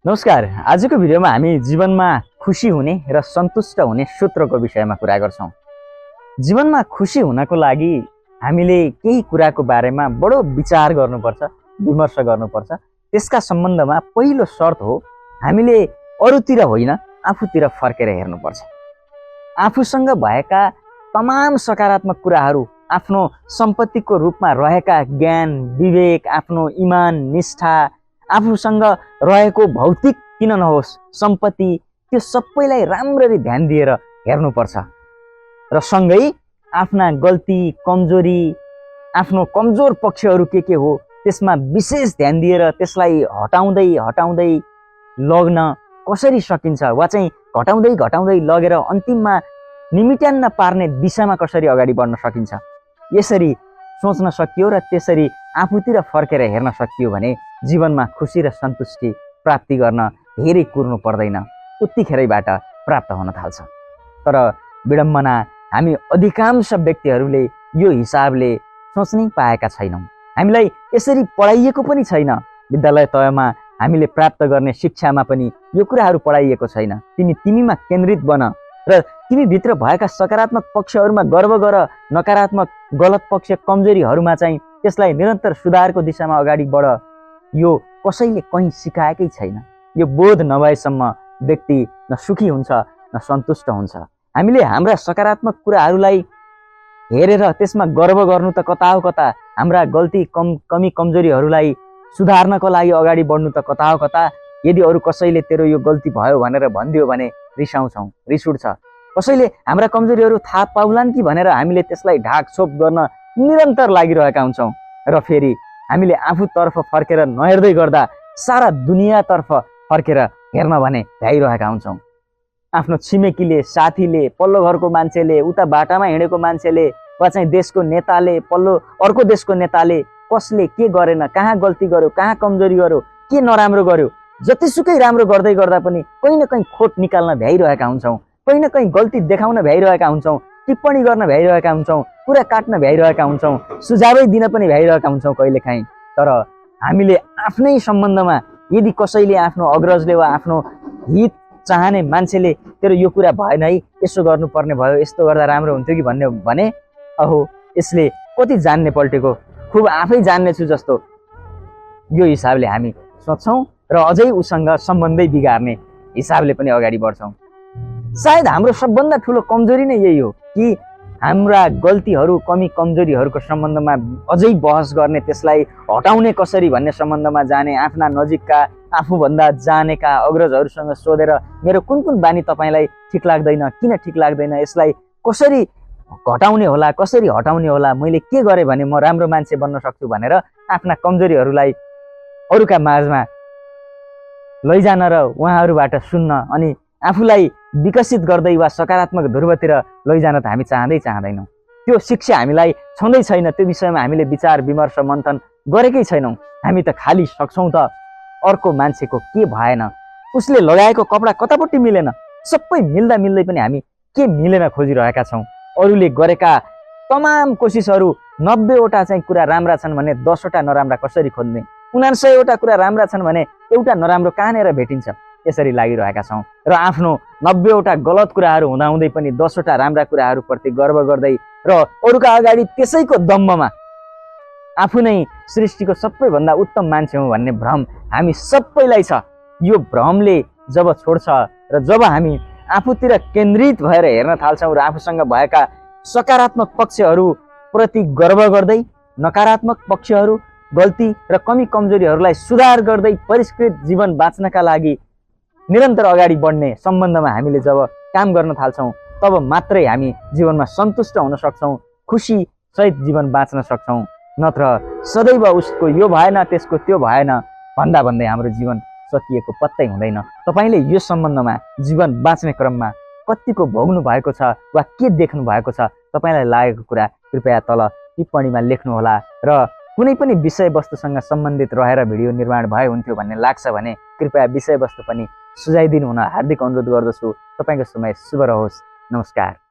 नमस्कार। आजको भिडियोमा हामी जीवनमा खुसी हुने र सन्तुष्ट हुने सूत्रको विषयमा कुरा गर्छौं। जीवनमा खुसी हुनको लागि हामीले केही कुराको बारेमा बडो विचार गर्नुपर्छ, विमर्श गर्नुपर्छ। त्यसका सम्बन्धमा पहिलो शर्त हो हामीले अरूतिर होइन आफूतिर फर्केर हेर्नुपर्छ। आफूसँग भएका तमाम सकारात्मक कुराहरू, आफ्नो सम्पत्तिको रूपमा रहेका ज्ञान, विवेक, आफ्नो इमान, निष्ठा, आफूसँग रहेको भौतिक किन नहोस् सम्पत्ति, त्यो सबैलाई राम्ररी ध्यान दिएर हेर्नुपर्छ र सँगै आफ्ना गल्ती, कमजोरी, आफ्नो कमजोर पक्षहरू के हो त्यसमा विशेष ध्यान दिएर त्यसलाई हटाउँदै लग्न कसरी सकिन्छ वा चाहिँ घटाउँदै लगेर अन्तिममा निमिट्यान्न पार्ने दिशामा कसरी अगाडि बढ्न सकिन्छ, यसरी सोच्न सकियो र त्यसरी आफूतिर फर्केर हेर्न सकियो भने जीवनमा खुसी र सन्तुष्टि प्राप्ति गर्न धेरै कुर्नु पर्दैन, उत्तिखेरैबाट प्राप्त हुन थाल्छ। तर विडम्बना, हामी अधिकांश व्यक्तिहरूले यो हिसाबले सोच्नै पाएका छैनौँ। हामीलाई यसरी पढाइएको पनि छैन। विद्यालय तहमा हामीले प्राप्त गर्ने शिक्षामा पनि यो कुराहरू पढाइएको छैन। तिमीमा केन्द्रित बन र तिमीभित्र भएका सकारात्मक पक्षहरूमा गर्व गर, नकारात्मक गलत पक्ष, कमजोरीहरूमा चाहिँ त्यसलाई निरन्तर सुधारको दिशामा अगाडि बढ। यो कसैले कहीँ सिकाएकै छैन। यो बोध नभएसम्म व्यक्ति न सुखी हुन्छ न सन्तुष्ट हुन्छ। हामीले हाम्रा सकारात्मक कुराहरूलाई हेरेर त्यसमा गर्व गर्नु त कता हो कता, हाम्रा गल्ती कमी कमजोरीहरूलाई सुधार्नको लागि अगाडि बढ्नु त कता हो कता। यदि अरू कसैले तेरो यो गल्ती भयो भनेर भनिदियो भने रिसाउँछौँ, रिस उठ्छ। कसैले हाम्रा कमजोरीहरू थाहा पाउलान् कि भनेर हामीले त्यसलाई ढाकछोप गर्न निरन्तर लागिरहेका हुन्छौँ र फेरि हामीले आफूतर्फ फर्केर नहेर्दै गर्दा सारा दुनियाँतर्फ फर्केर हेर्न भने भ्याइरहेका हुन्छौँ। आफ्नो छिमेकीले, साथीले, पल्लो घरको मान्छेले, उता बाटामा हिँडेको मान्छेले वा चाहिँ देशको नेताले, पल्लो अर्को देशको नेताले कसले के गरेन, कहाँ गल्ती गर्यो, कहाँ कमजोरी गर्यो, के नराम्रो गर्यो, जतिसुकै राम्रो गर्दै गर्दा पनि कहीँ न कहीँ खोट निकाल्न भ्याइरहेका हुन्छौँ, कहीँ न कहीँ गल्ती देखाउन भ्याइरहेका हुन्छौँ, टिप्पणी गर्न भ्याइरहेका हुन्छौँ, कुरा काट्न भ्याइरहेका हुन्छौँ, सुझावै दिन पनि भ्याइरहेका हुन्छौँ कहिलेकाहीँ। तर हामीले आफ्नै सम्बन्धमा यदि कसैले, आफ्नो अग्रजले वा आफ्नो हित चाहने मान्छेले तेरो यो कुरा भएन है, यसो गर्नुपर्ने भयो, यस्तो गर्दा राम्रो हुन्थ्यो कि भन्ने भने अहो यसले कति जान्ने पल्टेको, खुब आफै जान्नेछु जस्तो यो हिसाबले हामी सोच्छौँ र अझै उसँग सम्बन्धै बिगार्ने हिसाबले पनि अगाडि बढ्छौँ। सायद हाम्रो सबभन्दा ठुलो कमजोरी नै यही हो कि हाम्रा गल्तीहरू, कमी कमजोरीहरूको सम्बन्धमा अझै बहस गर्ने, त्यसलाई हटाउने कसरी भन्ने सम्बन्धमा जाने, आफ्ना नजिकका आफूभन्दा जानेका अग्रजहरूसँग सोधेर मेरो कुन बानी तपाईँलाई ठिक लाग्दैन, किन ठिक लाग्दैन, यसलाई कसरी घटाउने होला, कसरी हटाउने होला, मैले के गरेँ भने म राम्रो मान्छे बन्न सक्छु भनेर आफ्ना कमजोरीहरूलाई अरूका माझमा लैजान र उहाँहरूबाट सुन्न अनि आफूलाई विकसित गर्दै वा सकारात्मक ध्रुवतिर लैजान त हामी चाहँदैनौँ। त्यो शिक्षा हामीलाई छँदै छैन। त्यो विषयमा हामीले विचार विमर्श मन्थन गरेकै छैनौँ। हामी त खालि सक्छौँ त अर्को मान्छेको के भएन, उसले लगाएको कपडा कतापट्टि मिलेन, सबै मिल्दै पनि हामी के मिलेन खोजिरहेका छौँ। अरूले गरेका तमाम कोसिसहरू 90वटा चाहिँ कुरा राम्रा छन् भने 10वटा नराम्रा कसरी खोज्ने, 99वटा कुरा राम्रा छन् भने एउटा नराम्रो कहाँनिर भेटिन्छ, यसरी लागिरहेका छौँ र आफ्नो 90वटा गलत कुराहरू हुँदाहुँदै पनि 10वटा राम्रा कुराहरूप्रति गर्व गर्दै र अरूका अगाडि त्यसैको दम्बमा आफू नै सृष्टिको सबैभन्दा उत्तम मान्छे हुँ भन्ने भ्रम हामी सबैलाई छ। यो भ्रमले जब छोड्छ र जब हामी आफूतिर केन्द्रित भएर हेर्न थाल्छौँ र आफूसँग भएका सकारात्मक पक्षहरूप्रति गर्व गर्दै नकारात्मक पक्षहरू, गल्ती र कमी कमजोरीहरूलाई सुधार गर्दै परिष्कृत जीवन बाँच्नका लागि निरन्तर अगाडि बढ्ने सम्बन्धमा हामीले जब काम गर्न थाल्छौँ तब मात्रै हामी जीवनमा सन्तुष्ट हुन सक्छौँ, खुसी सहित जीवन बाँच्न सक्छौँ। नत्र सदैव उसको यो भएन, त्यसको त्यो भएन भन्दै हाम्रो जीवन सकिएको पत्तै हुँदैन। तपाईँले यो सम्बन्धमा जीवन बाँच्ने क्रममा कतिको भोग्नु भएको छ वा के देख्नु भएको छ, तपाईँलाई लागेको कुरा कृपया तल टिप्पणीमा लेख्नुहोला र कुनै पनि विषयवस्तुसँग सम्बन्धित रहेर भिडियो निर्माण भए हुन्थ्यो भन्ने लाग्छ भने कृपया विषयवस्तु पनि सुझाइदिनु हुन हार्दिक अनुरोध गर्दछु। तपाईँको समय शुभ रहोस्। नमस्कार।